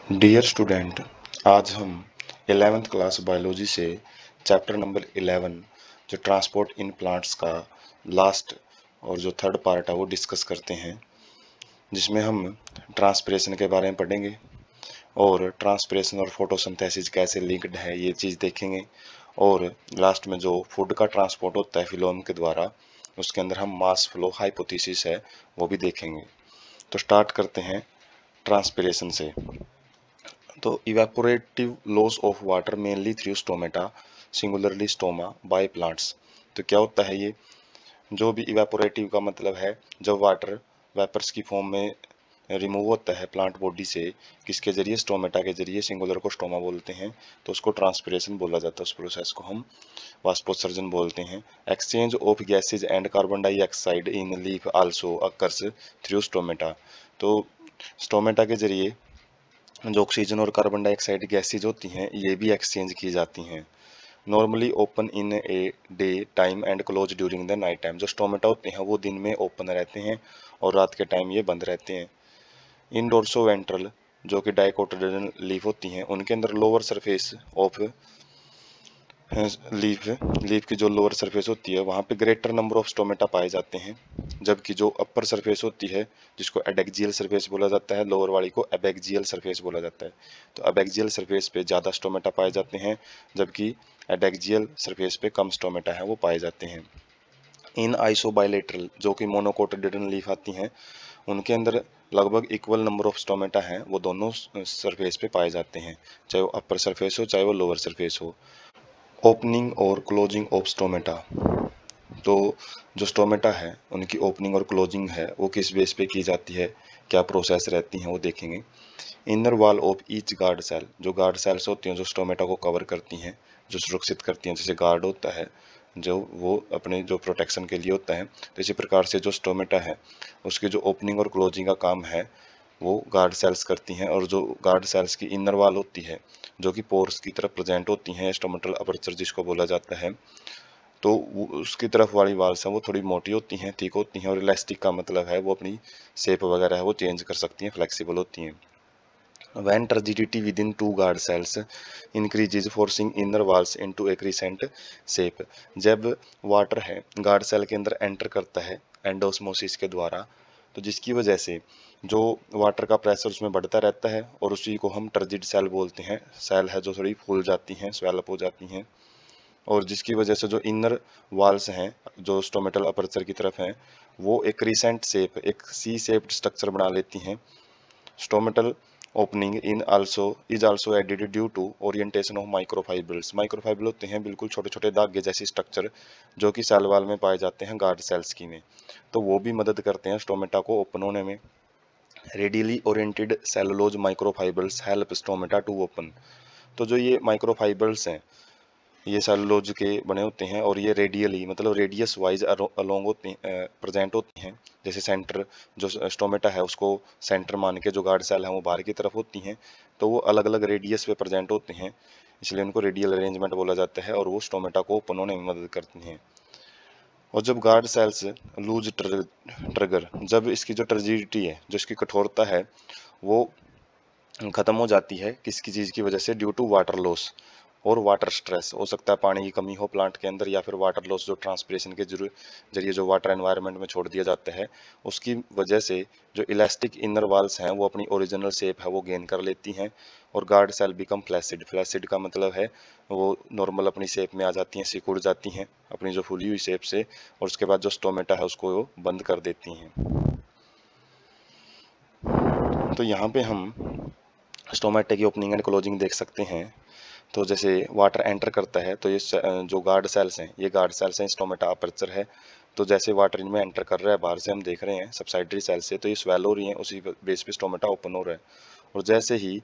Dear student, आज हम 11th class biology से चैप्टर नंबर 11 जो ट्रांसपोर्ट इन प्लांट्स का लास्ट और जो थर्ड पार्ट है वो डिस्कस करते हैं, जिसमें हम ट्रांसपिरेशन के बारे में पढ़ेंगे और ट्रांसपिरेशन और फोटोसिंथेसिस कैसे लिंक्ड है ये चीज़ देखेंगे। और लास्ट में जो फूड का ट्रांसपोर्ट होता है फिलोम के द्वारा, उसके अंदर हम मास फ्लो हाइपोथेसिस है वो भी देखेंगे। तो स्टार्ट करते हैं ट्रांसपिरेशन से। तो evaporative loss of water mainly through stomata singularly stoma by plants. तो क्या होता है ये जो भी इवेपोरेटिव का मतलब है जब वाटर वेपर्स की फॉर्म में रिमूव होता है प्लांट बॉडी से, किसके जरिए, स्टोमेटा के जरिए, सिंगुलर को स्टोमा बोलते हैं, तो उसको ट्रांसपिरेशन बोला जाता है। उस प्रोसेस को हम वाष्पोत्सर्जन बोलते हैं। Exchange of gases and carbon dioxide in leaf also occurs through stomata. तो स्टोमेटा के जरिए जो ऑक्सीजन और कार्बन डाइऑक्साइड गैसेज होती हैं ये भी एक्सचेंज की जाती हैं। Normally open in a day time and close during the night time. जो स्टोमेटा होते हैं वो दिन में ओपन रहते हैं और रात के टाइम ये बंद रहते हैं। इन डोर्सो वेंट्रल जो कि डाइकोटिलेडोनल लीफ होती हैं उनके अंदर लोअर सरफेस ऑफ लीफ की जो लोअर सरफेस होती है वहाँ पे ग्रेटर नंबर ऑफ स्टोमेटा पाए जाते हैं, जबकि जो अपर सरफेस होती है जिसको एडेक्जियल सरफेस बोला जाता है, लोअर वाली को एबैक्सियल सरफेस बोला जाता है। तो एबैक्सियल सरफेस पे ज़्यादा स्टोमेटा पाए जाते हैं, जबकि एडेक्सियल सरफेस पे कम स्टोमेटा है वो पाए जाते हैं। इन आइसोबाइलेटरल जो कि मोनोकोटिलेडोनल लीफ आती हैं उनके अंदर लगभग इक्वल नंबर ऑफ स्टोमेटा हैं, वो दोनों सरफेस पे पाए जाते हैं, चाहे वो अपर सरफेस हो चाहे वो लोअर सरफेस हो। ओपनिंग और क्लोजिंग ऑफ स्टोमेटा। तो जो स्टोमेटा है उनकी ओपनिंग और क्लोजिंग है वो किस बेस पे की जाती है, क्या प्रोसेस रहती हैं वो देखेंगे। Inner wall of each guard cell, जो गार्ड सेल्स होती हैं जो स्टोमेटा को कवर करती हैं, जो सुरक्षित करती हैं, जैसे गार्ड होता है जो वो अपने जो प्रोटेक्शन के लिए होता है, तो इसी प्रकार से जो स्टोमेटा है उसकी जो ओपनिंग और क्लोजिंग का काम है वो गार्ड सेल्स करती हैं। और जो गार्ड सेल्स की इनर वॉल होती है जो कि पोर्स की तरफ प्रेजेंट होती हैं, स्टोमेटल अपर्चर जिसको बोला जाता है, तो उसकी तरफ वाली वाल्स हैं वो थोड़ी मोटी होती हैं, थिक होती हैं, और इलास्टिक का मतलब है वो अपनी शेप वगैरह है वो चेंज कर सकती हैं, फ्लेक्सिबल होती हैं। When turgidity within two guard cells increases forcing inner walls into a crescent shape। जब वाटर है गार्ड सेल के अंदर एंटर करता है एंडोस्मोसिस के द्वारा, तो जिसकी वजह से जो वाटर का प्रेशर उसमें बढ़ता रहता है और उसी को हम टर्जिड सेल बोलते हैं। सेल है जो थोड़ी फूल जाती हैं, स्वेलअप हो जाती हैं, और जिसकी वजह से जो इनर वॉल्स हैं जो स्टोमेटल अपर्चर की तरफ हैं वो एक क्रीसेंट शेप, एक सी शेप्ड स्ट्रक्चर बना लेती हैं। Stomatal opening in also is also aided due to orientation of microfibrils. Microfibril होते हैं बिल्कुल छोटे छोटे धागे जैसी स्ट्रक्चर जो कि सेल वाल में पाए जाते हैं गार्ड सेल्स की में, तो वो भी मदद करते हैं स्टोमेटा को ओपन होने में। Radially oriented cellulose microfibrils help stomata to open. तो जो ये माइक्रोफाइब्रिल्स हैं ये सेलुलोज के बने होते हैं और ये रेडियली मतलब रेडियस वाइज अलोंग होते हैं, प्रेजेंट होती हैं। जैसे सेंटर जो स्टोमेटा है उसको सेंटर मान के जो गार्ड सेल है वो बाहर की तरफ होती हैं, तो वो अलग अलग रेडियस पे प्रेजेंट होते हैं, इसलिए उनको रेडियल अरेंजमेंट बोला जाता है और वो स्टोमेटा को ओपन होने में मदद करती हैं। और जब गार्ड सेल्स लूज ट्रिगर, जब इसकी जो टर्जिडिटी है जो इसकी कठोरता है वो खत्म हो जाती है, किसकी चीज़ की वजह से, ड्यू टू वाटर लॉस और वाटर स्ट्रेस। हो सकता है पानी की कमी हो प्लांट के अंदर, या फिर वाटर लॉस जो ट्रांसपिरेशन के जरिए जो वाटर एनवायरनमेंट में छोड़ दिया जाता है उसकी वजह से जो इलास्टिक इनर वाल्स हैं वो अपनी ओरिजिनल शेप है वो गेन कर लेती हैं और guard cell become flaccid. Flaccid का मतलब है वो नॉर्मल अपनी शेप में आ जाती हैं, सिकुड़ जाती हैं अपनी जो फूली हुई शेप से, और उसके बाद जो स्टोमेटा है उसको वो बंद कर देती हैं। तो यहाँ पे हम स्टोमेटा की ओपनिंग एंड क्लोजिंग देख सकते हैं। तो जैसे वाटर एंटर करता है तो ये जो गार्ड सेल्स हैं ये गार्ड सेल्स हैं, स्टोमेटा अपर्चर है, तो जैसे वाटर इनमें एंटर कर रहा है बाहर से हम देख रहे हैं सबसाइडरी सेल से, तो ये स्वेल हो रही हैं, उसी बेस पे स्टोमेटा ओपन हो रहा है। और जैसे ही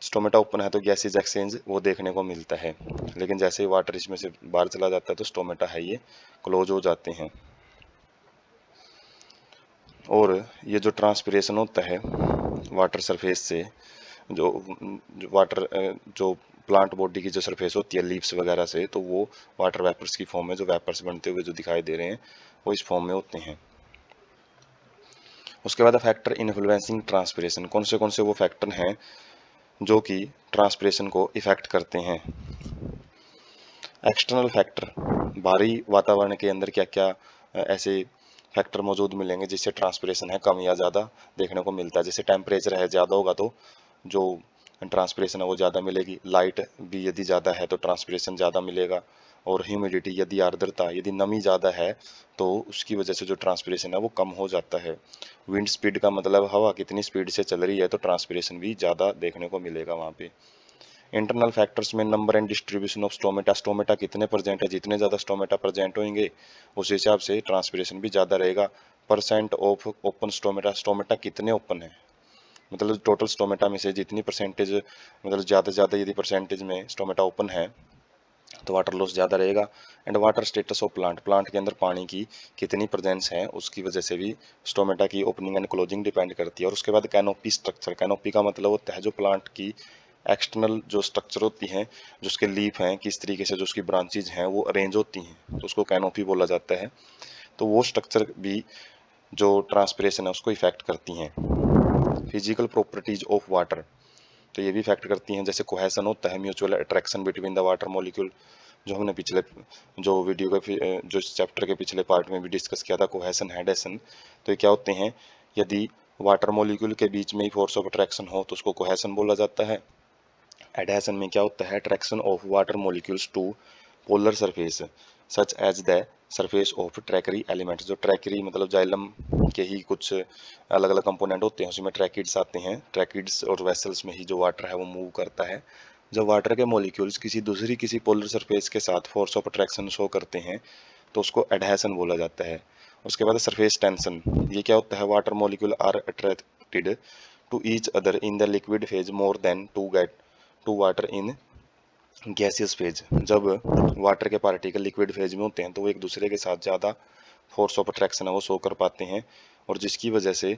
स्टोमेटा ओपन है तो गैसेज एक्सचेंज वो देखने को मिलता है, लेकिन जैसे ही वाटर इसमें से बाहर चला जाता है तो स्टोमेटा है ये क्लोज हो जाते हैं। और ये जो ट्रांसपिरेशन होता है वाटर सरफेस से, जो वाटर जो प्लांट बॉडी की जो सरफेस होती है लीव्स वगैरह से, तो वो वाटर वेपर्स की फॉर्म में जो वेपर्स बनते हुए जो दिखाई दे रहे हैं वो इस फॉर्म में होते हैं। उसके बाद फैक्टर इन्फ्लुएंसिंग ट्रांसपिरेशन, कौन से वो फैक्टर हैं जो कि ट्रांसपिरेशन को इफेक्ट करते हैं। एक्सटर्नल फैक्टर, बाहरी वातावरण के अंदर क्या क्या ऐसे फैक्टर मौजूद मिलेंगे जिससे ट्रांसपिरेशन है कम या ज़्यादा देखने को मिलता है। जैसे टेम्परेचर है ज़्यादा होगा तो जो ट्रांसपिरेशन है वो ज़्यादा मिलेगी, लाइट भी यदि ज़्यादा है तो ट्रांसपिरेशन ज़्यादा मिलेगा, और ह्यूमिडिटी यदि आर्द्रता यदि नमी ज़्यादा है तो उसकी वजह से जो ट्रांसपिरेशन है वो कम हो जाता है। विंड स्पीड का मतलब हवा कितनी स्पीड से चल रही है तो ट्रांसपिरेशन भी ज़्यादा देखने को मिलेगा वहाँ पे। इंटरनल फैक्टर्स में number and distribution of stomata, stomata कितने प्रेजेंट है, जितने ज़्यादा स्टोमेटा प्रेजेंट होंगे उस हिसाब से ट्रांसपिरेशन भी ज़्यादा रहेगा। Percent of open stomata, stomata कितने ओपन है, मतलब टोटल स्टोमेटा में से जितनी परसेंटेज, मतलब ज़्यादा से ज़्यादा यदि परसेंटेज में स्टोमेटा ओपन है तो वाटर लॉस ज़्यादा रहेगा। And water status of plant, plant के अंदर पानी की कितनी प्रेजेंस है उसकी वजह से भी स्टोमेटा की ओपनिंग एंड क्लोजिंग डिपेंड करती है। और उसके बाद कैनोपी स्ट्रक्चर, कैनोपी का मतलब होता है जो प्लांट की एक्सटर्नल जो स्ट्रक्चर होती हैं, जो उसके लीफ हैं किस तरीके से जो उसकी ब्रांचेज हैं वो अरेंज होती हैं तो उसको कैनोपी बोला जाता है। तो वो स्ट्रक्चर भी जो ट्रांसपिरेशन है उसको इफेक्ट करती हैं। फिजिकल प्रॉपर्टीज ऑफ वाटर, तो ये भी इफेक्ट करती हैं, जैसे कोहेसन होता है, mutual attraction between the water molecule, जो हमने पिछले जो वीडियो के जो चैप्टर के पिछले पार्ट में भी डिस्कस किया था, कोहेसन एडेशन। तो ये क्या होते हैं, यदि वाटर मॉलिक्यूल के बीच में ही फोर्स ऑफ अट्रैक्शन हो तो उसको कोहेसन बोला जाता है। एडहेशन में क्या होता है, attraction of water molecules to polar surface such as the surface of tracheary element, जो ट्रैकरी मतलब जाइलम के ही कुछ अलग अलग कंपोनेंट होते हैं उसमें ट्रैकिड्स आते हैं, ट्रैकिड्स और वेसल्स में ही जो वाटर है वो मूव करता है। जब वाटर के मॉलिक्यूल्स किसी पोलर सरफेस के साथ फोर्स ऑफ अट्रैक्शन शो करते हैं तो उसको एडहेशन बोला जाता है। उसके बाद सरफेस टेंशन, ये क्या होता है, water molecule are attracted to each other in the liquid phase more than to water in gaseous phase, जब वाटर के पार्टिकल लिक्विड फेज में होते हैं तो वो एक दूसरे के साथ ज़्यादा फोर्स ऑफ अट्रैक्शन है वो शो कर पाते हैं, और जिसकी वजह से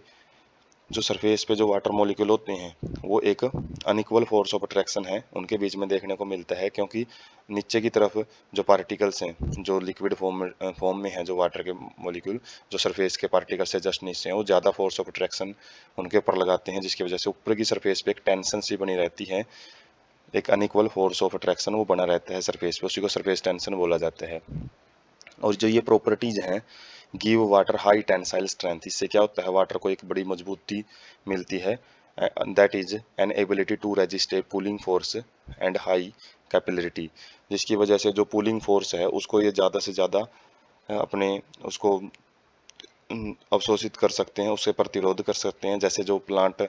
जो सरफेस पे जो वाटर मॉलिक्यूल होते हैं वो एक अनइक्वल फोर्स ऑफ अट्रैक्शन है उनके बीच में देखने को मिलता है, क्योंकि नीचे की तरफ जो पार्टिकल्स हैं जो लिक्विड फॉर्म में है जो वाटर के मॉलिक्यूल जो सरफेस के पार्टिकल से जस्ट नीचे हैं वो ज़्यादा फोर्स ऑफ अट्रैक्शन उनके ऊपर लगाते हैं, जिसकी वजह से ऊपर की सरफेस पे एक टेंशन सी बनी रहती है, एक अनइक्वल फोर्स ऑफ अट्रैक्शन वो बना रहता है सरफेस पे, उसी को सरफेस टेंशन बोला जाता है। और जो ये प्रॉपर्टीज हैं, give water high tensile strength, इससे क्या होता है, वाटर को एक बड़ी मजबूती मिलती है, that is an ability to resist a pulling force and high capillarity, जिसकी वजह से जो पुलिंग फोर्स है उसको ये ज़्यादा से ज़्यादा अपने उसको अवशोषित कर सकते हैं, उससे प्रतिरोध कर सकते हैं। जैसे जो प्लांट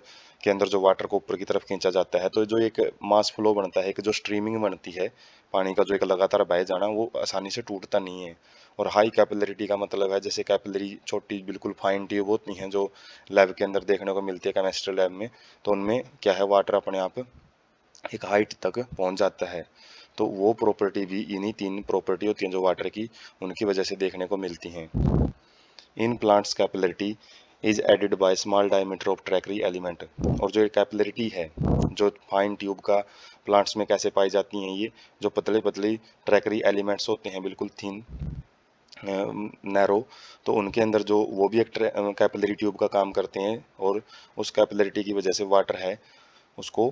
के अंदर जो वाटर को ऊपर की तरफ खींचा जाता है तो जो एक मास फ्लो बनता है, एक जो स्ट्रीमिंग बनती है पानी का, जो एक लगातार बह जाना, वो आसानी से टूटता नहीं है। और हाई कैपिलरिटी का मतलब है जैसे कैपिलरी छोटी बिल्कुल फाइन ट्यूब होती हैं जो लैब के अंदर देखने को मिलती है केमिस्ट्री लैब में, तो उनमें क्या है वाटर अपने आप एक हाइट तक पहुंच जाता है। तो वो प्रॉपर्टी भी इन्हीं 3 प्रॉपर्टी होती हैं जो वाटर की उनकी वजह से देखने को मिलती हैं। In plants capillarity is aided by small diameter of tracheary element, और जो कैपिलरिटी है जो फाइन ट्यूब का प्लांट्स में कैसे पाई जाती हैं, ये जो पतले पतले ट्रैकरी एलिमेंट्स होते हैं बिल्कुल थिन नैरो, तो उनके अंदर जो वो भी एक कैपिलरी ट्यूब का काम करते हैं, और उस कैपिलरिटी की वजह से वाटर है उसको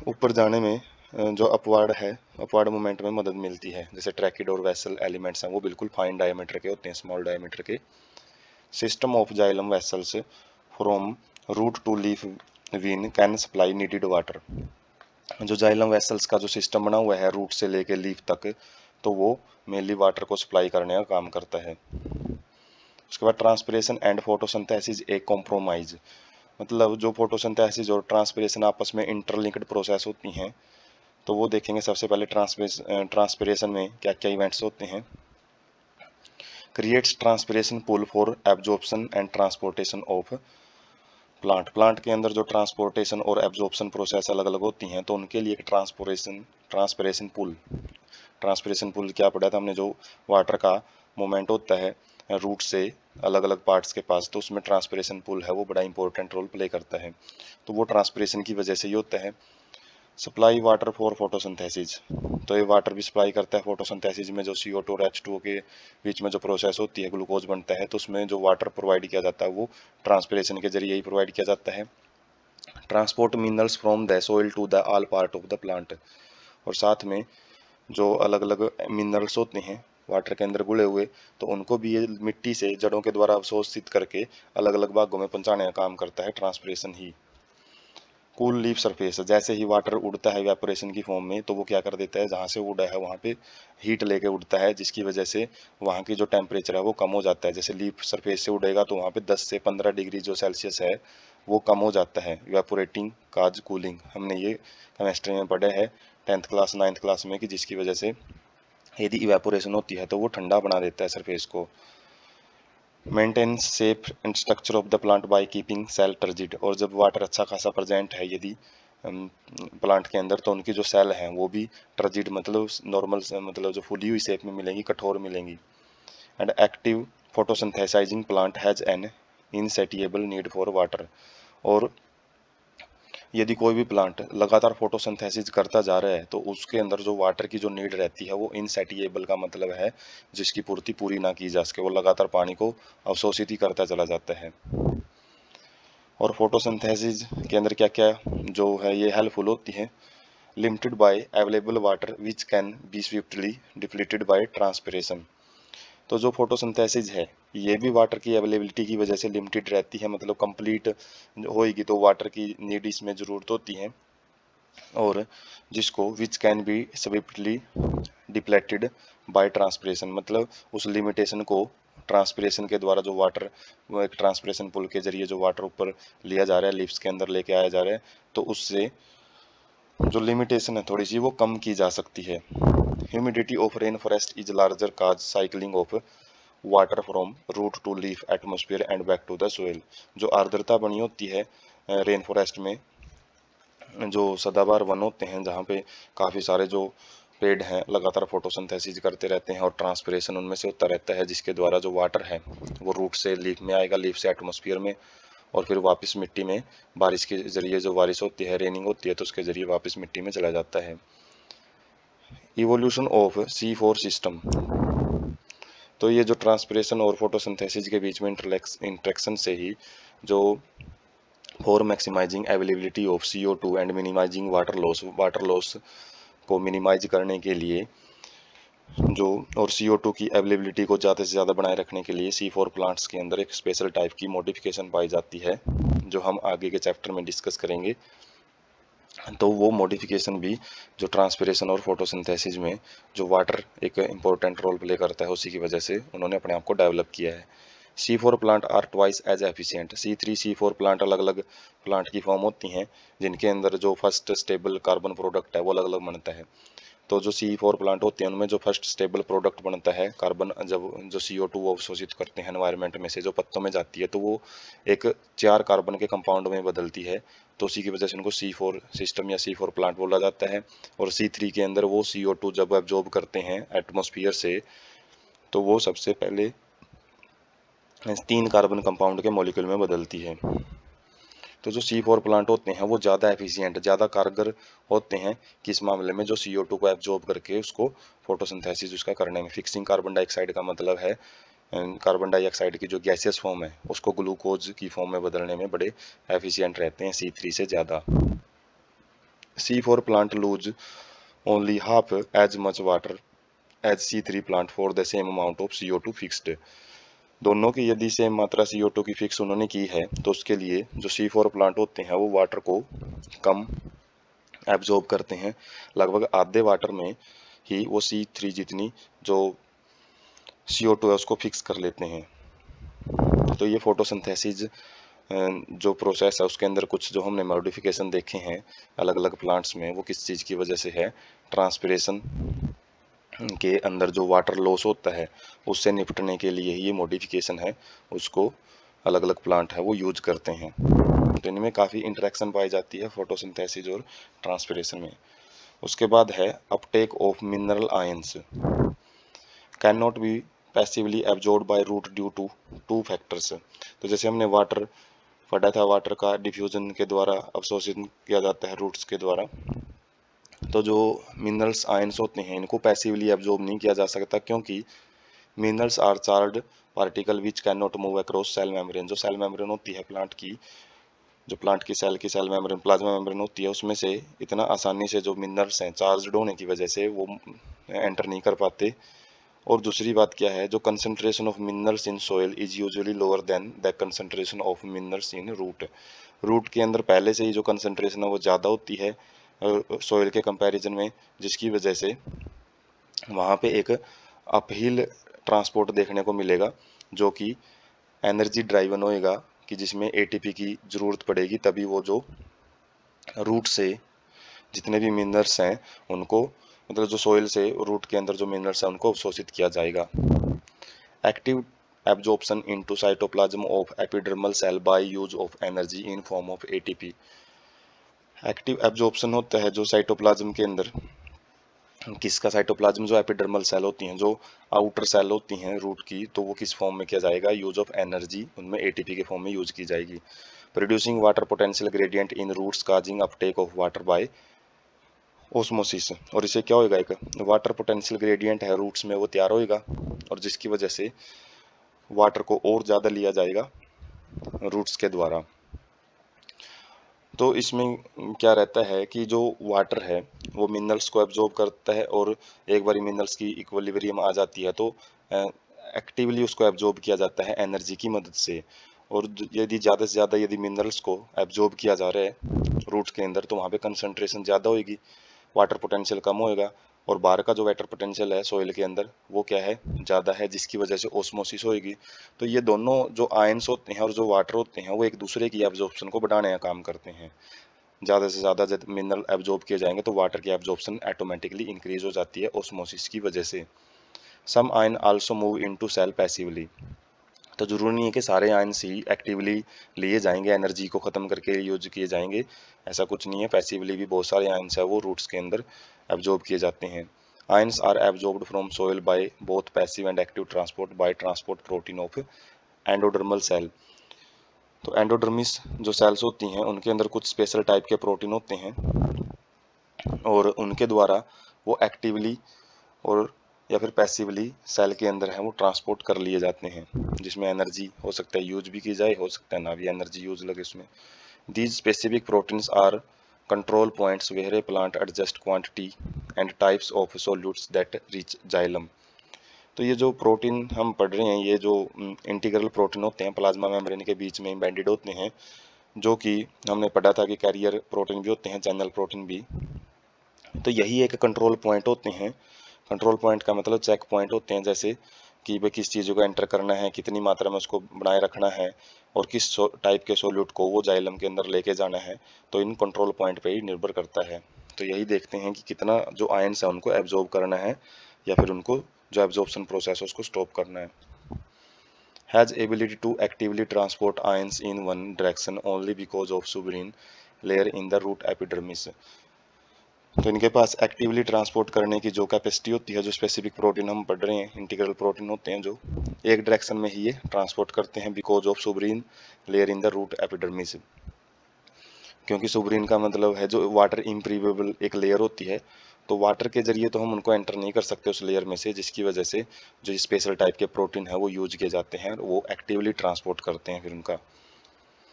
ऊपर जाने में जो अपवार्ड मूवमेंट में मदद मिलती है। जैसे ट्रैकिड और वेसल एलिमेंट्स हैं वो बिल्कुल फाइन डायमीटर के होते हैं, स्मॉल डायमीटर के। System of xylem vessels from root to leaf vein can supply needed water, जो जाइलम वेसल्स का जो सिस्टम बना हुआ है रूट से लेके लीफ तक, तो वो मेनली वाटर को सप्लाई करने का काम करता है। उसके बाद transpiration and photosynthesis A compromise, मतलब जो फोटोसिंथेसिस और ट्रांसपिरेशन आपस में इंटरलिंक्ड प्रोसेस होती हैं, तो वो देखेंगे। सबसे पहले ट्रांसपिरेशन में क्या क्या इवेंट्स होते हैं। Creates transpiration pool for absorption and transportation of plant, plant के अंदर जो ट्रांसपोर्टेशन और एब्जॉर्प्शन प्रोसेस अलग अलग होती हैं तो उनके लिए एक ट्रांसपिरेशन पूल क्या पढ़ा था हमने, जो वाटर का मूवमेंट होता है रूट से अलग अलग पार्ट्स के पास, तो उसमें ट्रांसपिरेशन पूल है वो बड़ा इंपॉर्टेंट रोल प्ले करता है। तो वो ट्रांसपिरेशन की वजह से ये होता है। सप्लाई वाटर फॉर फोटोसिंथेसिस, तो ये वाटर भी सप्लाई करता है फोटोसिंथेसिस में। जो CO2 और H2O के बीच में जो प्रोसेस होती है, ग्लूकोज बनता है, तो उसमें जो वाटर प्रोवाइड किया जाता है वो ट्रांसपिरेशन के जरिए ही प्रोवाइड किया जाता है। Transport minerals from the soil to the all part of the plant, और साथ में जो अलग अलग मिनरल्स होते हैं वाटर के अंदर घुले हुए, तो उनको भी ये मिट्टी से जड़ों के द्वारा अवशोषित करके अलग अलग भागों में पहुंचाने का काम करता है ट्रांसपिरेशन ही। कूल लीफ सरफेस, जैसे ही वाटर उड़ता है इवेपोरेशन की फॉर्म में, तो वो क्या कर देता है, जहाँ से उड़ा है वहाँ पे हीट लेके उड़ता है, जिसकी वजह से वहाँ की जो टेम्परेचर है वो कम हो जाता है। जैसे लीफ सरफेस से उड़ेगा तो वहाँ पे 10 से 15 डिग्री जो सेल्सियस है वो कम हो जाता है। इवेपोरेटिंग काज कूलिंग, हमने ये केमिस्ट्री में पढ़े हैं 10th क्लास 9th क्लास में, कि जिसकी वजह से यदि इवेपोरेशन होती है तो वो ठंडा बना देता है सरफेस को। Maintains shape and structure of the plant by keeping cell turgid, और जब वाटर अच्छा खासा प्रेजेंट है यदि प्लांट के अंदर, तो उनकी जो सेल हैं वो भी टर्जिड मतलब नॉर्मल, मतलब जो फूली हुई शेप में मिलेंगी, कठोर मिलेंगी। And active photosynthesising plant has an insatiable need for water, और यदि कोई भी प्लांट लगातार फोटोसिंथेसिस करता जा रहा है तो उसके अंदर जो वाटर की जो नीड रहती है वो इनसेटिएबल का मतलब है जिसकी पूर्ति पूरी ना की जा सके, वो लगातार पानी को अवशोषित ही करता चला जाता है। और फोटोसिंथेसिस के अंदर क्या क्या जो है ये हेल्पफुल होती है, limited by available water which can be swiftly depleted by transpiration, तो जो फोटोसिंथेसिस है ये भी वाटर की अवेलेबिलिटी की वजह से लिमिटेड रहती है, मतलब कंप्लीट होएगी तो वाटर की नीड इसमें ज़रूरत होती है, और जिसको which can be swiftly depleted by transpiration, मतलब उस लिमिटेशन को ट्रांसपिरेशन के द्वारा जो वाटर, वो एक ट्रांसपिरेशन पुल के जरिए जो वाटर ऊपर लिया जा रहा है, लीव्स के अंदर लेके आया जा रहा है, तो उससे जो लिमिटेशन है थोड़ी सी वो कम की जा सकती है। Humidity of rain forest is larger cause cycling of water from root to leaf atmosphere and back to the soil, जो आर्द्रता बनी होती है रेन फॉरेस्ट में, जो सदाबहार वन होते हैं जहाँ पे काफ़ी सारे जो पेड़ हैं लगातार फोटोसिंथेसिस करते रहते हैं और ट्रांसपिरेशन उनमें से होता रहता है, जिसके द्वारा जो वाटर है वो रूट से लीफ में आएगा, लीफ से एटमोस्फियर में, और फिर वापस मिट्टी में बारिश के जरिए जो बारिश होती है, रेनिंग होती है, तो उसके जरिए वापस मिट्टी में चला जाता है। इवोल्यूशन ऑफ C4 सिस्टम, तो ये जो ट्रांसपिरेशन और फोटोसिंथेसिस के बीच में इंटरेक्शन से ही जो for maximising availability of CO2 and minimising water loss को मिनिमाइज करने के लिए जो, और CO2 की अवेलेबिलिटी को ज़्यादा से ज़्यादा बनाए रखने के लिए C4 प्लांट्स के अंदर एक स्पेशल टाइप की मॉडिफिकेशन पाई जाती है जो हम आगे के चैप्टर में डिस्कस करेंगे। तो वो मॉडिफिकेशन भी जो ट्रांसपिरेशन और फोटोसिंथेसिस में जो वाटर एक इम्पोर्टेंट रोल प्ले करता है, उसी की वजह से उन्होंने अपने आप को डेवलप किया है। C4 plant are twice as efficient, C3 C4 plant अलग अलग प्लांट की फॉर्म होती हैं जिनके अंदर जो फर्स्ट स्टेबल कार्बन प्रोडक्ट है वो अलग अलग बनता है। तो जो C4 प्लांट होते हैं उनमें जो फर्स्ट स्टेबल प्रोडक्ट बनता है कार्बन, जब जो CO2 वो अवशोषित करते हैं एनवायरनमेंट में से जो पत्तों में जाती है, तो वो एक 4 कार्बन के कंपाउंड में बदलती है, तो उसी की वजह से उनको C4 सिस्टम या C4 प्लांट बोला जाता है। और C3 के अंदर वो CO2 जब एब्जॉर्ब करते हैं एटमॉस्फेयर से, तो वो सबसे पहले 3 कार्बन कंपाउंड के मॉलिक्यूल में बदलती है। तो जो C4 प्लांट होते हैं वो ज़्यादा एफिशिएंट, ज़्यादा कारगर होते हैं किस मामले में, जो CO2 को एब्जॉर्ब करके उसको फोटोसिंथेसिस उसका करने में। फिक्सिंग कार्बन डाइऑक्साइड का मतलब है कार्बन डाइऑक्साइड की जो गैसियस फॉर्म है उसको ग्लूकोज की फॉर्म में बदलने में बड़े एफिशिएंट रहते हैं C3 से ज़्यादा। C4 plant lose only half as much water as C3 plant for the same amount of CO2 fixed, दोनों की यदि सेम मात्रा CO2 की फिक्स उन्होंने की है तो उसके लिए जो C4 प्लांट होते हैं वो वाटर को कम एब्जॉर्ब करते हैं, लगभग आधे वाटर में ही वो C3 जितनी जो CO2 है उसको फिक्स कर लेते हैं। तो ये फोटोसिंथेसिस जो प्रोसेस है उसके अंदर कुछ जो हमने मॉडिफिकेशन देखे हैं अलग अलग प्लांट्स में, वो किस चीज़ की वजह से है, ट्रांसपिरेशन के अंदर जो वाटर लॉस होता है उससे निपटने के लिए ही ये मॉडिफिकेशन है, उसको अलग अलग प्लांट है वो यूज करते हैं। तो इनमें काफ़ी इंटरेक्शन पाई जाती है फोटोसिंथेसिस और ट्रांसपिरेशन में। उसके बाद है uptake of mineral ions can not be passively absorb by root due to 2 factors, तो जैसे हमने वाटर पढ़ा था, वाटर का डिफ्यूजन के द्वारा अवशोषित किया जाता है रूट्स के द्वारा, तो जो मिनरल्स आयंस होते हैं इनको पैसिवली एब्जॉर्ब नहीं किया जा सकता, क्योंकि minerals are charge particle which can not move across cell membrane. जो सेल मेम्ब्रेन होती है प्लांट की, जो प्लांट की सेल मेम्ब्रेन प्लाज्मा मेम्ब्रेन होती है, उसमें से इतना आसानी से जो मिनरल्स हैं चार्ज्ड होने की वजह से वो एंटर नहीं कर पाते। और दूसरी बात क्या है, जो concentration of minerals in soil is usually lower than the concentration of minerals in root. Root के अंदर पहले से ही जो कंसंट्रेशन है वो ज़्यादा होती है सोइल के कंपैरिजन में, जिसकी वजह से वहाँ पे एक अपहिल ट्रांसपोर्ट देखने को मिलेगा, जो कि एनर्जी ड्राइवन होएगा, कि जिसमें एटीपी की ज़रूरत पड़ेगी, तभी वो जो रूट से जितने भी मिनरल्स हैं उनको, मतलब जो सोइल से रूट के अंदर जो मिनरल्स हैं उनको अवशोषित किया जाएगा। Active absorption into cytoplasm of epidermal cell by use of energy in form of ATP. Active absorption होता है जो साइटोप्लाज्म के अंदर, किसका, साइटोप्लाज्म जो एपिडर्मल सेल होती हैं, जो आउटर सेल होती हैं रूट की, तो वो किस फॉर्म में किया जाएगा, यूज ऑफ एनर्जी, उनमें एटीपी के फॉर्म में यूज की जाएगी। Producing water potential gradient in roots causing uptake of water by osmosis. और इससे क्या होएगा, एक वाटर पोटेंशियल ग्रेडियंट है रूट्स में वो तैयार होएगा, और जिसकी वजह से वाटर को और ज़्यादा लिया जाएगा रूट्स के द्वारा। तो इसमें क्या रहता है कि जो वाटर है वो मिनरल्स को एब्जॉर्ब करता है, और एक बार मिनरल्स की इक्विलिब्रियम आ जाती है तो एक्टिवली उसको एब्जॉर्ब किया जाता है एनर्जी की मदद से। और यदि ज़्यादा से ज़्यादा यदि मिनरल्स को एब्जॉर्ब किया जा रहा है रूट्स के अंदर, तो वहाँ पे कंसंट्रेशन ज़्यादा होगी, वाटर पोटेंशियल कम होएगा, और बाहर का जो वाटर पोटेंशियल है सोइल के अंदर वो क्या है, ज़्यादा है, जिसकी वजह से ओस्मोसिस होएगी। तो ये दोनों जो आयंस होते हैं और जो वाटर होते हैं वो एक दूसरे की एब्जॉर्प्शन को बढ़ाने का काम करते हैं। ज़्यादा से ज़्यादा जब मिनरल एब्जॉर्ब किए जाएंगे तो वाटर की एब्जॉर्प्शन ऑटोमेटिकली इंक्रीज हो जाती है ओस्मोसिस की वजह से। Some ion also move into cell passively. तो जरूरी नहीं है कि सारे आयन्स ही एक्टिवली लिए जाएंगे, एनर्जी को ख़त्म करके यूज किए जाएंगे, ऐसा कुछ नहीं है। पैसिवली भी बहुत सारे आयन्स है वो रूट्स के अंदर एब्जॉर्ब किए जाते हैं। Ions are absorbed from soil by both passive and active transport by transport protein of endodermal cell. तो एंडोडर्मिस जो सेल्स होती हैं उनके अंदर कुछ स्पेशल टाइप के प्रोटीन होते हैं, और उनके द्वारा वो एक्टिवली और या फिर पैसिवली सेल के अंदर है वो ट्रांसपोर्ट कर लिए जाते हैं, जिसमें एनर्जी हो सकता है यूज भी की जाए, हो सकता है ना भी एनर्जी यूज लगे उसमें। These specific proteins are control points where a plant adjust quantity and types of solutes that reach xylem. तो ये जो प्रोटीन हम पढ़ रहे हैं, ये जो इंटीग्रल प्रोटीन होते हैं प्लाज्मा मेम्ब्रेन के बीच में एम्बेडेड होते हैं, जो कि हमने पढ़ा था कि कैरियर प्रोटीन भी होते हैं, चैनल प्रोटीन भी। तो यही एक कंट्रोल पॉइंट होते हैं। कंट्रोल पॉइंट का मतलब चेक पॉइंट होते हैं, जैसे कि भाई किस चीज़ों को एंटर करना है, कितनी मात्रा में उसको बनाए रखना है, और किस टाइप के सोल्यूट को वो जाइलम के अंदर लेके जाना है, तो इन कंट्रोल पॉइंट पे ही निर्भर करता है। तो यही देखते हैं कि कितना जो आयंस है उनको एब्जॉर्ब करना है, या फिर उनको जो एब्जॉर्प्शन प्रोसेस है उसको स्टॉप करना है। Has ability to actively transport ions in one direction only because of suberin layer in the root epidermis. तो इनके पास एक्टिवली ट्रांसपोर्ट करने की जो कैपेसिटी होती है, जो स्पेसिफिक प्रोटीन हम पढ़ रहे हैं, इंटीग्रल प्रोटीन होते हैं जो एक डायरेक्शन में ही ये ट्रांसपोर्ट करते हैं, because of suberin layer in the root epidermis. क्योंकि सुबरीन का मतलब है जो वाटर इम्प्रीवेबल एक लेयर होती है, तो वाटर के जरिए तो हम उनको एंटर नहीं कर सकते उस लेयर में से, जिसकी वजह से जो स्पेशल टाइप के प्रोटीन है वो यूज किए जाते हैं, वो एक्टिवली ट्रांसपोर्ट करते हैं फिर उनका।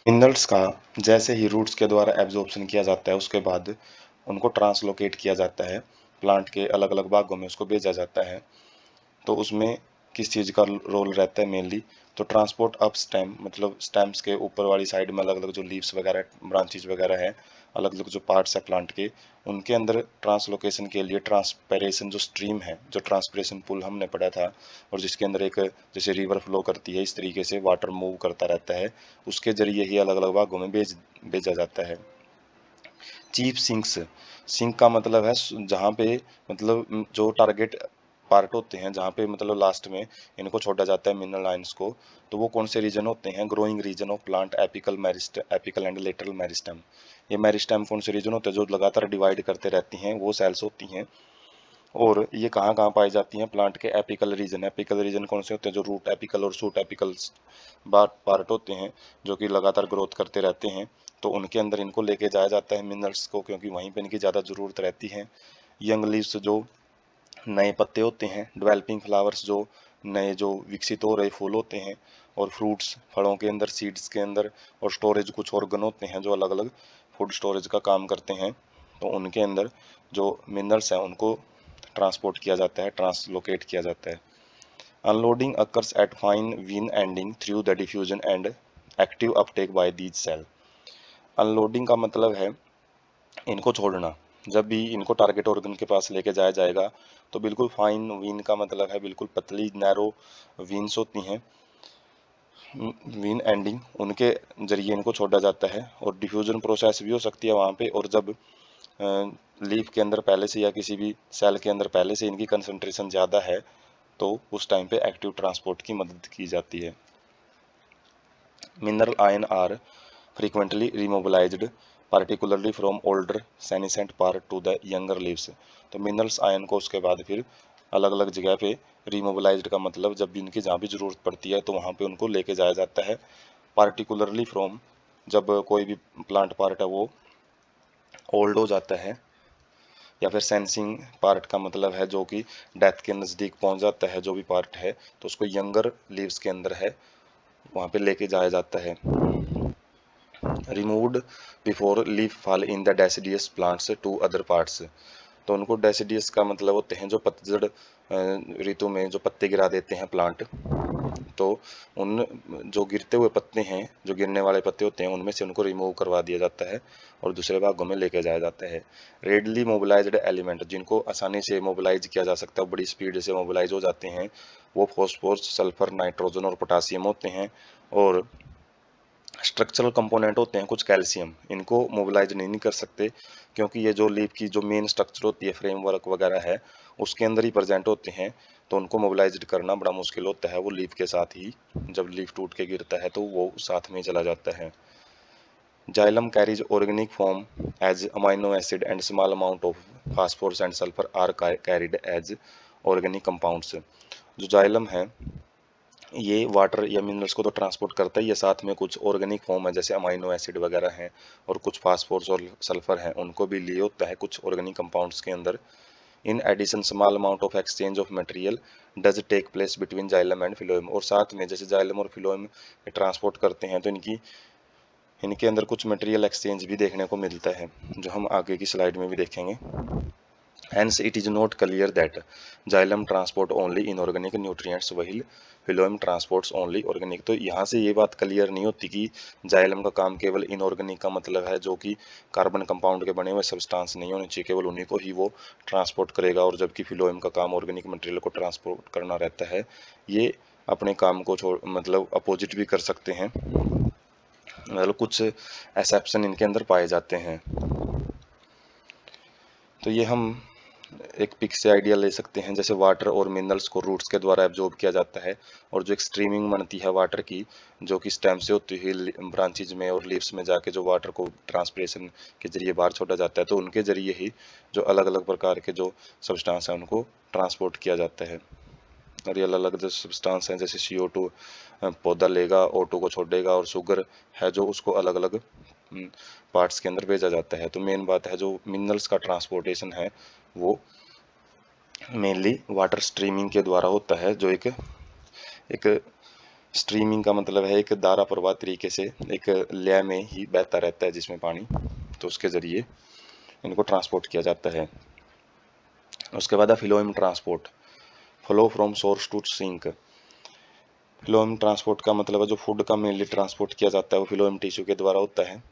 मिनरल्स का जैसे ही रूट्स के द्वारा एब्जॉर्प्शन किया जाता है, उसके बाद उनको ट्रांसलोकेट किया जाता है, प्लांट के अलग अलग भागों में उसको भेजा जाता है। तो उसमें किस चीज़ का रोल रहता है मेनली, तो ट्रांसपोर्ट अप स्टेम, मतलब स्टेम्स के ऊपर वाली साइड में अलग अलग जो लीव्स वगैरह ब्रांचेज वगैरह हैं, अलग अलग जो पार्ट्स है प्लांट के, उनके अंदर ट्रांसलोकेशन के लिए ट्रांसपेरेशन जो स्ट्रीम है, जो ट्रांसपिरेशन पुल हमने पढ़ा था, और जिसके अंदर एक जैसे रिवर फ्लो करती है, इस तरीके से वाटर मूव करता रहता है, उसके जरिए ही अलग अलग भागों में भेजा जाता है। चीफ सिंक्स, सिंक का मतलब है जहाँ पे मतलब जो टारगेट पार्ट होते हैं, जहाँ पे मतलब लास्ट में इनको छोड़ा जाता है मिनरल लाइंस को, तो वो कौन से रीजन होते हैं, growing region of plant apical meristem, apical and lateral meristem. ये मेरिस्टेम कौन से रीजन होते हैं जो लगातार डिवाइड करते रहती हैं, वो सेल्स होती हैं। और ये कहाँ कहाँ पाई जाती हैं, प्लांट के एपिकल रीजन। एपिकल रीजन कौन से होते हैं, जो रूट एपिकल और शूट एपिकल पार्ट होते हैं, जो कि लगातार ग्रोथ करते रहते हैं, तो उनके अंदर इनको लेके जाया जाता है मिनरल्स को, क्योंकि वहीं पे इनकी ज़्यादा ज़रूरत रहती है। यंग लीव्स जो नए पत्ते होते हैं, डेवलपिंग फ्लावर्स जो नए जो विकसित हो रहे फूल होते हैं, और फ्रूट्स फलों के अंदर, सीड्स के अंदर, और स्टोरेज कुछ ऑर्गन होते हैं जो अलग अलग फूड स्टोरेज का काम करते हैं। तो उनके अंदर जो मिनरल्स हैं उनको ट्रांसपोर्ट किया जाता है, ट्रांसलोकेट किया जाता है। Unloading occurs at fine vein ending through the diffusion and active uptake by these cell. Unloading का मतलब है इनको छोड़ना। जब भी इनको टारगेट ऑर्गन के पास लेके जाया जाएगा तो बिल्कुल फाइन वीन का मतलब है बिल्कुल पतली नैरो वीन्स होती हैं, वीन एंडिंग, उनके जरिए इनको छोड़ा जाता है। और डिफ्यूजन प्रोसेस भी हो सकती है वहाँ पे, और जब लीफ के अंदर पहले से या किसी भी सेल के अंदर पहले से इनकी कंसंट्रेशन ज़्यादा है तो उस टाइम पे एक्टिव ट्रांसपोर्ट की मदद की जाती है। Mineral ion are frequently remobilised particularly from older senescent part to the younger leaves। तो मिनरल्स आयन को उसके बाद फिर अलग अलग जगह पे रिमोबिलाइज्ड का मतलब जब भी इनकी जहाँ भी ज़रूरत पड़ती है तो वहाँ पे उनको लेके जाया जाता है। पार्टिकुलरली फ्रॉम, जब कोई भी प्लांट पार्ट है वो ओल्ड हो जाता है, या फिर सेंसिंग पार्ट का मतलब है जो कि डेथ के नज़दीक पहुँच जाता है जो भी पार्ट है, तो उसको यंगर लीव्स के अंदर है वहाँ पे लेके जाया जाता है। Removed before leaf fall in the deciduous plants to other parts. तो उनको डेसिडियस का मतलब होते हैं जो पतझड़ ऋतु में जो पत्ते गिरा देते हैं प्लांट, तो उन जो गिरते हुए पत्ते हैं, जो गिरने वाले पत्ते होते हैं, उनमें से उनको रिमूव करवा दिया जाता है और दूसरे भागों में लेके जाया जाता है। रेडली मोबिलाइज्ड एलिमेंट, जिनको आसानी से मोबिलाइज किया जा सकता है, बड़ी स्पीड से मोबिलाइज हो जाते हैं, वो फॉस्फोरस, सल्फर, नाइट्रोजन और पोटासियम होते हैं। और स्ट्रक्चरल कंपोनेंट होते हैं कुछ कैल्शियम, इनको मोबिलाइज नहीं कर सकते क्योंकि ये जो लीफ की जो मेन स्ट्रक्चर होती है, फ्रेमवर्क वगैरह है, उसके अंदर ही प्रेजेंट होते हैं, तो उनको मोबिलाइज करना बड़ा मुश्किल होता है। वो लीफ के साथ ही, जब लीफ टूट के गिरता है तो वो साथ में चला जाता है। Xylem carries organic form as amino acid and small amount of phosphorus and sulphur are carried as organic compounds. जो जाइलम है ये वाटर या मिनरल्स को तो ट्रांसपोर्ट करता ही है, साथ में कुछ ऑर्गेनिक फॉर्म है जैसे अमाइनो एसिड वगैरह हैं, और कुछ फास्फोरस और सल्फर हैं, उनको भी लिए होता है कुछ ऑर्गेनिक कंपाउंड्स के अंदर। In addition small amount of exchange of material does take place between xylem and phloem. और साथ में जैसे जाइलम और फिलोएम ट्रांसपोर्ट करते हैं तो इनके अंदर कुछ मटेरियल एक्सचेंज भी देखने को मिलता है, जो हम आगे की स्लाइड में भी देखेंगे। Hence, it is not clear that xylem transport only inorganic nutrients while phloem transports only organic। तो यहाँ से ये बात क्लियर नहीं होती कि जाइलम का काम केवल इनऑर्गेनिक का मतलब है, जो कि कार्बन कंपाउंड के बने हुए सब्सटेंस नहीं होने चाहिए, केवल उन्हीं को ही वो ट्रांसपोर्ट करेगा, और जबकि फिलोएम का काम ऑर्गेनिक मटेरियल को ट्रांसपोर्ट करना रहता है। ये अपने काम को छोड़ मतलब अपोजिट भी कर सकते हैं, मतलब कुछ एक्सेप्शन इनके अंदर पाए जाते हैं। तो ये हम एक पिक से आइडिया ले सकते हैं, जैसे वाटर और मिनरल्स को रूट्स के द्वारा एब्जॉर्ब किया जाता है, और जो एक स्ट्रीमिंग बनती है वाटर की, जो कि स्टेम से होती हुई ब्रांचेज में और लीव्स में जाके जो वाटर को ट्रांसपिरेशन के जरिए बाहर छोड़ा जाता है, तो उनके जरिए ही जो अलग अलग प्रकार के जो सब्सटेंस हैं उनको ट्रांसपोर्ट किया जाता है। और ये अलग अलग जो सब्सटेंस हैं जैसे CO2 पौधा लेगा, O2 को छोड़ेगा, और शुगर है जो उसको अलग अलग पार्ट्स के अंदर भेजा जाता है। तो मेन बात है जो मिनरल्स का ट्रांसपोर्टेशन है वो मेनली वाटर स्ट्रीमिंग के द्वारा होता है, जो एक स्ट्रीमिंग का मतलब है एक धारा प्रवाह तरीके से एक लय में ही बहता रहता है जिसमें पानी, तो उसके ज़रिए इनको ट्रांसपोर्ट किया जाता है। उसके बाद है phloem transport, flow from source to sink. Phloem transport का मतलब है जो फूड का मेनली ट्रांसपोर्ट किया जाता है वो फिलोएम टिश्यू के द्वारा होता है,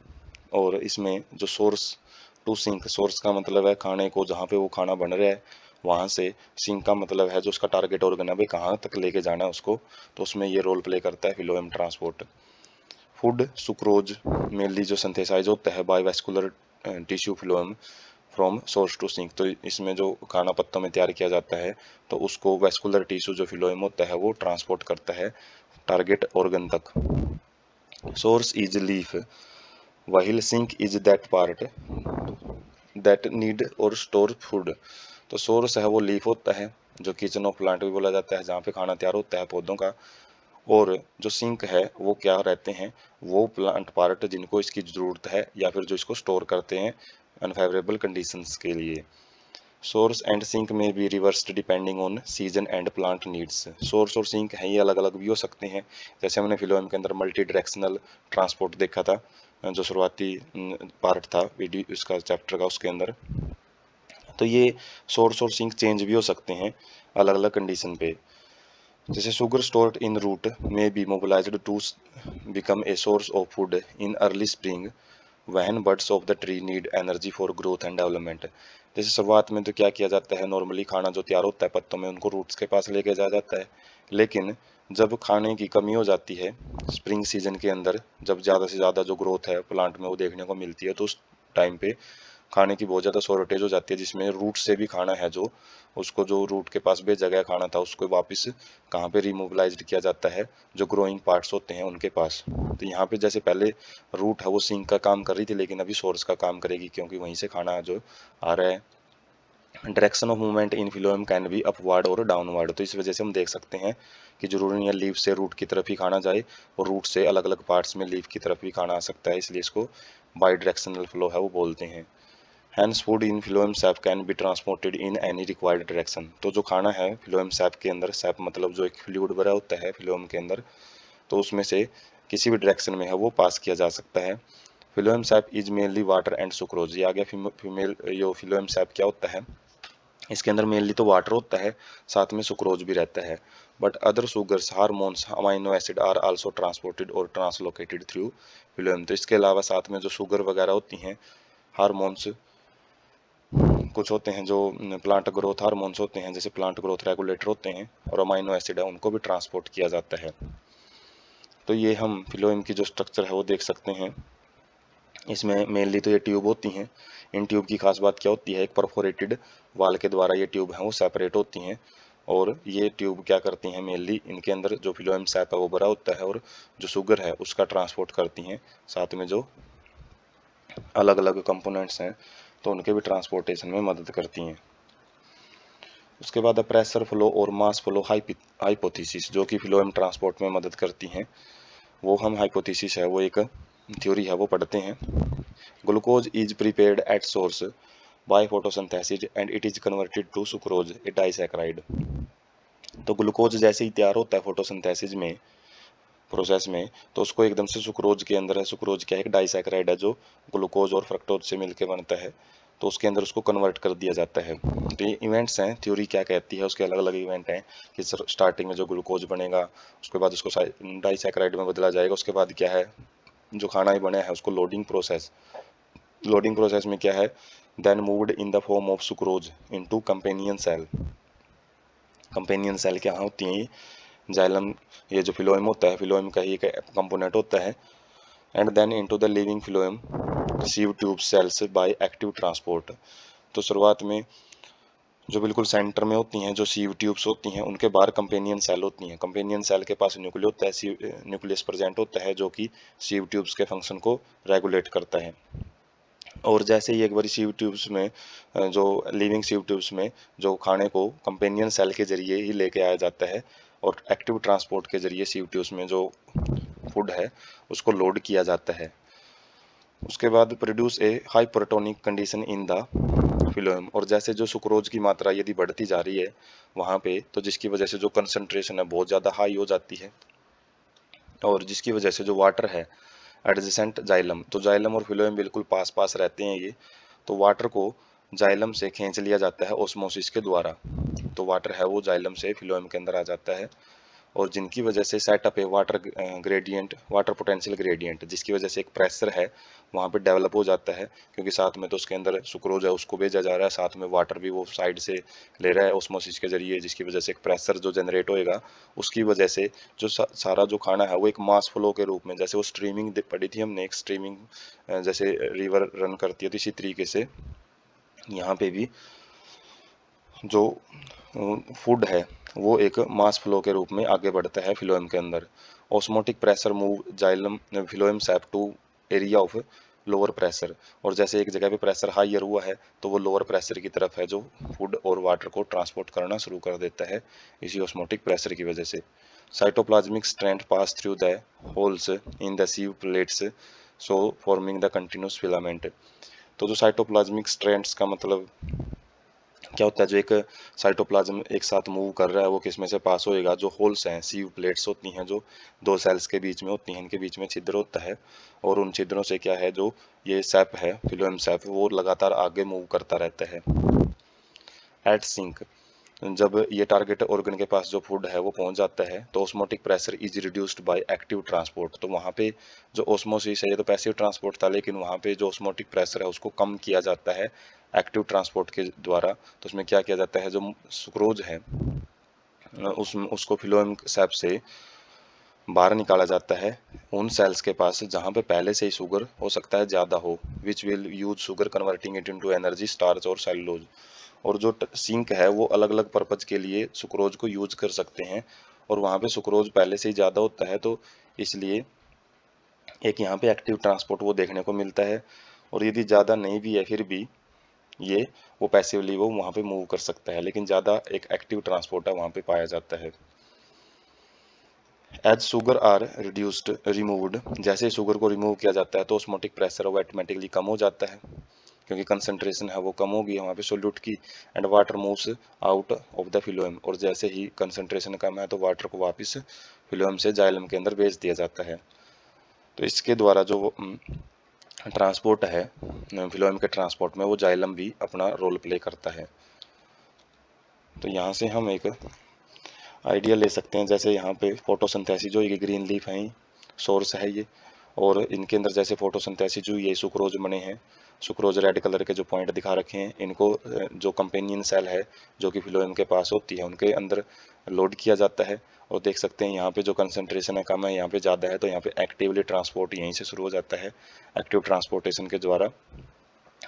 और इसमें जो सोर्स टू सिंक, सोर्स का मतलब है खाने को जहाँ पे वो खाना बन रहा है वहाँ से, सिंक का मतलब है जो उसका टारगेट ऑर्गन है भाई कहाँ तक लेके जाना है उसको, तो उसमें ये रोल प्ले करता है phloem transport. Food sucrose mainly जो सिंथेसाइज होता है by vascular tissue phloem from source to sink. तो इसमें जो खाना पत्तों में तैयार किया जाता है तो उसको वैस्कुलर टिश्यू जो फिलोएम होता है वो ट्रांसपोर्ट करता है टारगेट ऑर्गन तक। Source is leaf while sink is that part that need or store food। तो सोर्स है वो लीफ होता है, जो किचन ऑफ प्लांट भी बोला जाता है, जहाँ पे खाना तैयार होता है पौधों का, और जो सिंक है वो क्या रहते हैं, वो प्लांट पार्ट जिनको इसकी ज़रूरत है या फिर जो इसको स्टोर करते हैं अनफेवरेबल कंडीशंस के लिए। सोर्स एंड सिंक में भी reversed depending on season and plant needs. Source और सिंक हैं ये अलग अलग भी हो सकते हैं, जैसे हमने फिलोएम के अंदर मल्टी डायरेक्शनल ट्रांसपोर्ट देखा था, जो शुरुआती पार्ट था वीडियो इसका चैप्टर का, उसके अंदर। तो ये सोर्स और सिंक चेंज भी हो सकते हैं अलग अलग कंडीशन पे। जैसे शुगर स्टोर्ड इन रूट में be mobilised to become a source of food in early spring when buds of the tree need energy for growth and development. जैसे शुरुआत में तो क्या किया जाता है, नॉर्मली खाना जो तैयार होता है पत्तों में उनको रूट्स के पास लेके जाया जाता है, लेकिन जब खाने की कमी हो जाती है स्प्रिंग सीजन के अंदर, जब ज़्यादा से ज़्यादा जो ग्रोथ है प्लांट में वो देखने को मिलती है, तो उस टाइम पे खाने की बहुत ज़्यादा शॉर्टेज हो जाती है, जिसमें रूट से भी खाना है जो उसको जो रूट के पास भेजा गया खाना था उसको वापस कहाँ पे रिमोबिलाइज्ड किया जाता है, जो ग्रोइंग पार्ट्स होते हैं उनके पास। तो यहाँ पे जैसे पहले रूट है वो सिंक का काम कर रही थी, लेकिन अभी सोर्स का काम करेगी क्योंकि वहीं से खाना जो आ रहा है। Direction of movement in phloem can be upward और डाउनवर्ड। तो इस वजह से हम देख सकते हैं कि जरूरी नहीं है लीव से रूट की तरफ ही खाना जाए, और रूट से अलग अलग पार्ट्स में लीव की तरफ भी खाना आ सकता है, इसलिए इसको बाई डायरेक्शनल फ्लो है वो बोलते हैं। Hence food in phloem sap can be transported in any required direction. तो जो खाना है फिलोएम सैप के अंदर, सैप मतलब जो एक फ्लूइड भरा होता है फिलोएम के अंदर, तो उसमें से किसी भी डायरेक्शन में है वो पास किया जा सकता है। Phloem SAP is mainly water and sucrose. ये आ गया फीमेल, यो फिलोएम सैप क्या होता है, इसके अंदर मेनली तो वाटर होता है, साथ में सुक्रोज भी रहता है। But other sugars hormones amino acid are also transported और ट्रांसलोकेटेड थ्रू फिलोएम। तो इसके अलावा साथ में जो शुगर वगैरह होती हैं, हार्मोन्स कुछ होते हैं जो प्लांट ग्रोथ हार्मोन्स होते हैं, जैसे प्लांट ग्रोथ रेगुलेटर होते हैं, और अमाइनो एसिड है उनको भी ट्रांसपोर्ट किया जाता है। तो ये हम फिलोएम की जो स्ट्रक्चर है वो देख सकते हैं। इसमें मेनली तो ये ट्यूब होती हैं। इन ट्यूब की खास बात क्या होती है, एक परफोरेटेड वाल के द्वारा ये ट्यूब हैं वो सेपरेट होती हैं, और ये ट्यूब क्या करती हैं, मेनली इनके अंदर जो फिलोएम सैप है वो भरा होता है और जो शुगर है उसका ट्रांसपोर्ट करती हैं, साथ में जो अलग अलग कंपोनेंट्स हैं तो उनके भी ट्रांसपोर्टेशन में मदद करती हैं। उसके बाद प्रेशर फ्लो और मास फ्लो हाइपोथेसिस, जो कि फिलोएम ट्रांसपोर्ट में मदद करती हैं, वो हम हाइपोथेसिस है वो एक थ्योरी है वो पढ़ते हैं। Glucose is prepared at source by photosynthesis and it is converted to sucrose a disaccharide. तो ग्लूकोज जैसे ही तैयार होता है फोटोसिंथेसिस में प्रोसेस में, तो उसको एकदम से सुक्रोज के अंदर है, सुक्रोज क्या है, एक डाइसैकेराइड है जो ग्लूकोज और फ्रक्टोज से मिलकर बनता है, तो उसके अंदर उसको कन्वर्ट कर दिया जाता है। तो ये इवेंट्स हैं, थ्योरी क्या कहती है उसके अलग अलग इवेंट हैं कि स्टार्टिंग में जो ग्लूकोज बनेगा, उसके बाद उसको डाइसैकेराइड में बदला जाएगा, उसके बाद क्या है जो खाना ही बना है उसको लोडिंग प्रोसेस में क्या है, then moved in the form of sucrose into companion cell. Companion cell क्या होती हैं, जाइलम, ये जो फिलोएम होता है फिलोएम का ही एक कंपोनेंट होता है, and then into the living phloem sieve tube cells by active transport. तो शुरुआत में जो बिल्कुल सेंटर में होती हैं जो सीव ट्यूब्स होती हैं उनके बाहर कंपेनियन सेल होती हैं, कंपेनियन सेल के पास न्यूक्लियस प्रेजेंट होता है जो कि सीव ट्यूब्स के फंक्शन को रेगुलेट करता है। और जैसे ही एक बार सीव ट्यूब्स में जो लिविंग सीव ट्यूब्स में जो खाने को कंपेनियन सेल के जरिए ही लेके आया जाता है, और एक्टिव ट्रांसपोर्ट के जरिए सीव ट्यूब्स में जो फूड है उसको लोड किया जाता है। उसके बाद produce a hypertonic condition in the phloem. और जैसे जो सुक्रोज की मात्रा यदि बढ़ती जा रही है वहाँ पे, तो जिसकी वजह से जो कंसंट्रेशन है बहुत ज़्यादा हाई हो जाती है, और जिसकी वजह से जो वाटर है एडजेसेंट जाइलम, तो जाइलम और फिलोएम बिल्कुल पास पास रहते हैं ये, तो वाटर को जाइलम से खींच लिया जाता है ओस्मोसिस के द्वारा, तो वाटर है वो जाइलम से फिलोएम के अंदर आ जाता है, और जिनकी वजह से सेटअप है water gradient, water potential gradient, जिसकी वजह से एक प्रेशर है वहाँ पे डेवलप हो जाता है, क्योंकि साथ में तो उसके अंदर सुक्रोज है उसको भेजा जा रहा है, साथ में वाटर भी वो साइड से ले रहा है ओस्मोसिस के जरिए, जिसकी वजह से एक प्रेशर जो जनरेट होएगा, उसकी वजह से जो सारा जो खाना है वो एक मास फ्लो के रूप में, जैसे वो स्ट्रीमिंग पढ़ी थी हमने, एक स्ट्रीमिंग जैसे रिवर रन करती है, तो इसी तरीके से यहाँ पे भी जो फूड है वो एक मास फ्लो के रूप में आगे बढ़ता है फिलोएम के अंदर। Osmotic pressure move xylem phloem sap to area of lower pressure, और जैसे एक जगह पे प्रेशर हाइयर हुआ है तो वो लोअर प्रेशर की तरफ है जो फूड और वाटर को ट्रांसपोर्ट करना शुरू कर देता है इसी ऑस्मोटिक प्रेशर की वजह से। Cytoplasmic strand pass through the holes in the सीव plates so forming the continuous filament. तो जो साइटोप्लाज्मिक स्ट्रैंड्स का मतलब क्या होता है, जो एक साइटोप्लाज्म एक साथ मूव कर रहा है वो किस में से पास होएगा, जो होल्स हैं, सीव प्लेट्स होती हैं जो दो सेल्स के बीच में होती हैं, इनके बीच में छिद्र होता है और उन छिद्रों से क्या है, जो ये सैप है, फिलोएम सैप, वो लगातार आगे मूव करता रहता है। एट सिंक, जब ये टारगेट ऑर्गन के पास जो फूड है वो पहुंच जाता है तो osmotic pressure is reduced by active transport. तो वहाँ पे जो ऑस्मोसिस है, ये तो पैसिव ट्रांसपोर्ट था, लेकिन वहाँ पे जो ऑस्मोटिक प्रेशर है उसको कम किया जाता है एक्टिव ट्रांसपोर्ट के द्वारा। तो उसमें क्या किया जाता है, जो सुक्रोज है उसको फिलोएम सैप से बाहर निकाला जाता है उन सेल्स के पास जहाँ पे पहले से ही शुगर हो सकता है ज़्यादा हो, which will use sugar converting it into energy, starch और सेलुलोज। और जो सिंक है वो अलग अलग पर्पज के लिए सुक्रोज को यूज कर सकते हैं और वहाँ पे सुक्रोज पहले से ही ज़्यादा होता है, तो इसलिए एक यहाँ पे एक्टिव ट्रांसपोर्ट वो देखने को मिलता है। और यदि ज़्यादा नहीं भी है फिर भी ये वो पैसिवली वो वहाँ पे मूव कर सकता है, लेकिन ज़्यादा एक एक्टिव ट्रांसपोर्ट है वहाँ पे पाया जाता है। As sugar are reduced removed, जैसे शुगर को रिमूव किया जाता है तो ऑस्मोटिक प्रेशर वो ऑटोमेटिकली कम हो जाता है क्योंकि कंसंट्रेशन है वो कम होगी वहाँ पे सोल्यूट की, and water moves out of the phloem, और जैसे ही कंसंट्रेशन कम है तो वाटर को वापस फिलोएम से जाइलम के अंदर भेज दिया जाता है। तो इसके द्वारा जो ट्रांसपोर्ट है फिलोएम के ट्रांसपोर्ट में, वो जाइलम भी अपना रोल प्ले करता है। तो यहाँ से हम एक आइडिया ले सकते हैं, जैसे यहाँ पे फोटोसिंथेसिस जो ये ग्रीन लीफ है सोर्स है ये, और इनके अंदर जैसे फोटोसिंथेसिस जो ये सुक्रोज बने हैं, सुक्रोज रेड कलर के जो पॉइंट दिखा रखे हैं, इनको जो कंपेनियन सेल है जो कि फिलोएम के पास होती है उनके अंदर लोड किया जाता है। और देख सकते हैं यहाँ पे जो कंसंट्रेशन है कम है, यहाँ पे ज़्यादा है, तो यहाँ पे एक्टिवली ट्रांसपोर्ट यहीं से शुरू हो जाता है। एक्टिव ट्रांसपोर्टेशन के द्वारा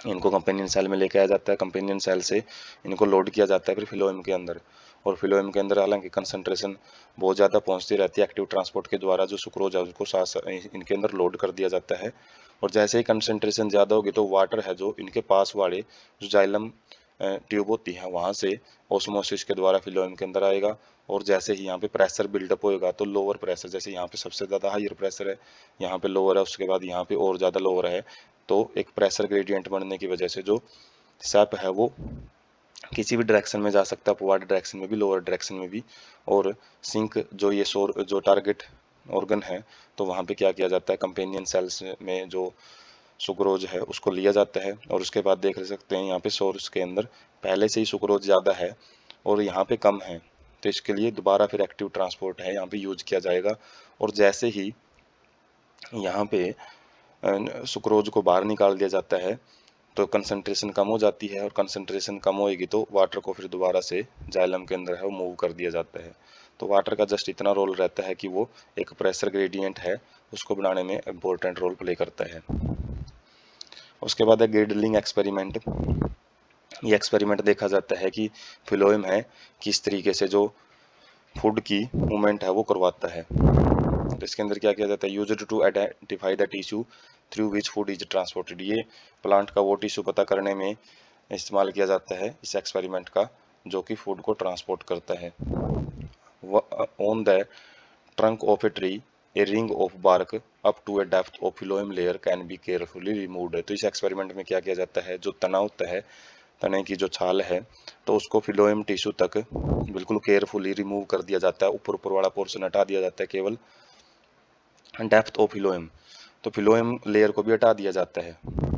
इनको कंपेनियन सेल में लेके आया जाता है, कंपेनियन सेल से इनको लोड किया जाता है फिर फिलोएम के अंदर। और फिलोएम के अंदर हालांकि कंसंट्रेशन बहुत ज़्यादा पहुंचती रहती है, एक्टिव ट्रांसपोर्ट के द्वारा जो सुक्रोज है उसको साथ इनके अंदर लोड कर दिया जाता है। और जैसे ही कंसंट्रेशन ज़्यादा होगी तो वाटर है जो इनके पास वाले जो जाइलम ट्यूब होती है वहाँ से ऑस्मोसिस के द्वारा फिलोएम के अंदर आएगा। और जैसे ही यहाँ पे प्रेशर बिल्डअप होएगा तो लोअर प्रेशर, जैसे यहाँ पे सबसे ज़्यादा हायर प्रेशर है, यहाँ पे लोअर है, उसके बाद यहाँ पे और ज़्यादा लोअर है, तो एक प्रेशर ग्रेडियंट बनने की वजह से जो सैप है वो किसी भी डायरेक्शन में जा सकता है, अपवर्ड डायरेक्शन में भी, लोअर डायरेक्शन में भी। और सिंक जो ये जो टारगेट ऑर्गन है, तो वहाँ पे क्या किया जाता है, कंपेनियन सेल्स में जो सुक्रोज है उसको लिया जाता है। और उसके बाद देख सकते हैं यहाँ पे सोर्स के अंदर पहले से ही सुक्रोज ज़्यादा है और यहाँ पे कम है, तो इसके लिए दोबारा फिर एक्टिव ट्रांसपोर्ट है यहाँ पे यूज किया जाएगा। और जैसे ही यहाँ पे सुक्रोज को बाहर निकाल दिया जाता है तो कंसंट्रेशन कम हो जाती है, और कंसंट्रेशन कम होएगी तो वाटर को फिर दोबारा से जाइलम के अंदर है वो मूव कर दिया जाता है। तो वाटर का जस्ट इतना रोल रहता है कि वो एक प्रेशर ग्रेडियंट है उसको बनाने में इम्पोर्टेंट रोल प्ले करता है। उसके बाद है गिल्डलिंग एक्सपेरिमेंट। ये एक्सपेरिमेंट देखा जाता है कि फिलोएम है किस तरीके से जो फूड की मूवमेंट है वो करवाता है। तो इसके अंदर क्या किया जाता है, used to identify the tissue through which food is transported. ये प्लांट का वो टिश्यू पता करने में इस्तेमाल किया जाता है इस एक्सपेरिमेंट का जो कि फूड को ट्रांसपोर्ट करता है। On the trunk of a tree a ring of bark up to a depth of phloem layer can be carefully removed. तो इस एक्सपेरिमेंट में क्या किया जाता है, जो तना होता है, तने की जो छाल है, तो उसको फिलोएम टिश्यू तक बिल्कुल केयरफुली रिमूव कर दिया जाता है, ऊपर ऊपर वाला पोर्शन हटा दिया जाता है केवल डेप्थ ऑफ फिलोएम। तो फिलोएम लेयर को भी हटा दिया जाता है,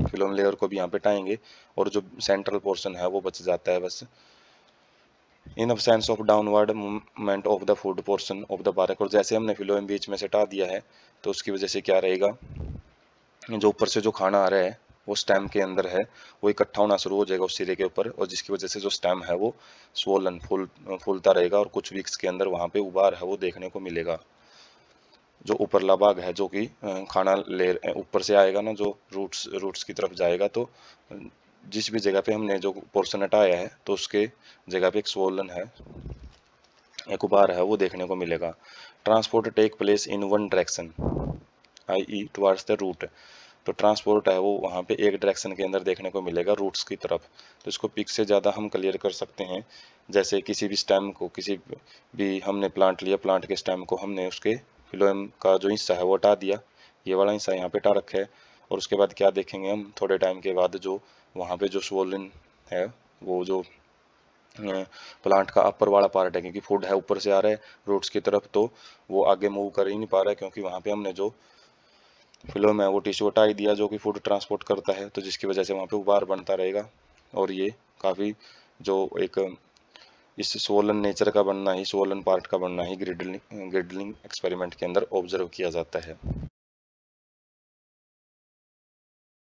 फिलोएम लेयर को भी यहाँ पे हटाएंगे और जो सेंट्रल पोर्शन है वो बच जाता है बस। इन absence of downward movement of the food portion of the बारक, और जैसे हमने फिलोएम बीच में से हटा दिया है तो उसकी वजह से क्या रहेगा, जो ऊपर से जो खाना आ रहा है वो स्टेम के अंदर है वो इकट्ठा होना शुरू हो जाएगा उस सिरे के ऊपर, और जिसकी वजह से जो स्टेम है वो स्वोलन फूलता रहेगा और कुछ वीक्स के अंदर वहाँ पे उबार है वो देखने को मिलेगा। जो ऊपरला भाग है जो कि खाना ले ऊपर से आएगा ना, जो रूट्स की तरफ जाएगा, तो जिस भी जगह पे हमने जो पोर्शन हटाया है तो उसके जगह पे एक स्वोलन है, एक उबार है वो देखने को मिलेगा। Transport take place in one direction i.e. towards the root. तो ट्रांसपोर्ट है वो वहाँ पे एक डायरेक्शन के अंदर देखने को मिलेगा, रूट्स की तरफ। तो इसको पिक से ज़्यादा हम क्लियर कर सकते हैं। जैसे किसी भी स्टेम को, किसी भी हमने प्लांट लिया, प्लांट के स्टेम को हमने उसके फिलोएम का जो हिस्सा है वो हटा दिया, ये वाला हिस्सा यहाँ पे हटा रखा है। और उसके बाद क्या देखेंगे हम थोड़े टाइम के बाद, जो वहाँ पे जो स्वोलन है, वो जो प्लांट का अपर वाला पार्ट है, क्योंकि फूड है ऊपर से आ रहा है रूट्स की तरफ, तो वो आगे मूव कर ही नहीं पा रहा है, क्योंकि वहाँ पे हमने जो फिलोम है वो टिश्यू हटा ही दिया जो कि फूड ट्रांसपोर्ट करता है। तो जिसकी वजह से वहाँ पे उबार बनता रहेगा। और ये काफ़ी जो एक इस स्वोलन नेचर का बनना ही, स्वोलन पार्ट का बनना ही ग्रिडलिंग एक्सपेरिमेंट के अंदर ऑब्जर्व किया जाता है।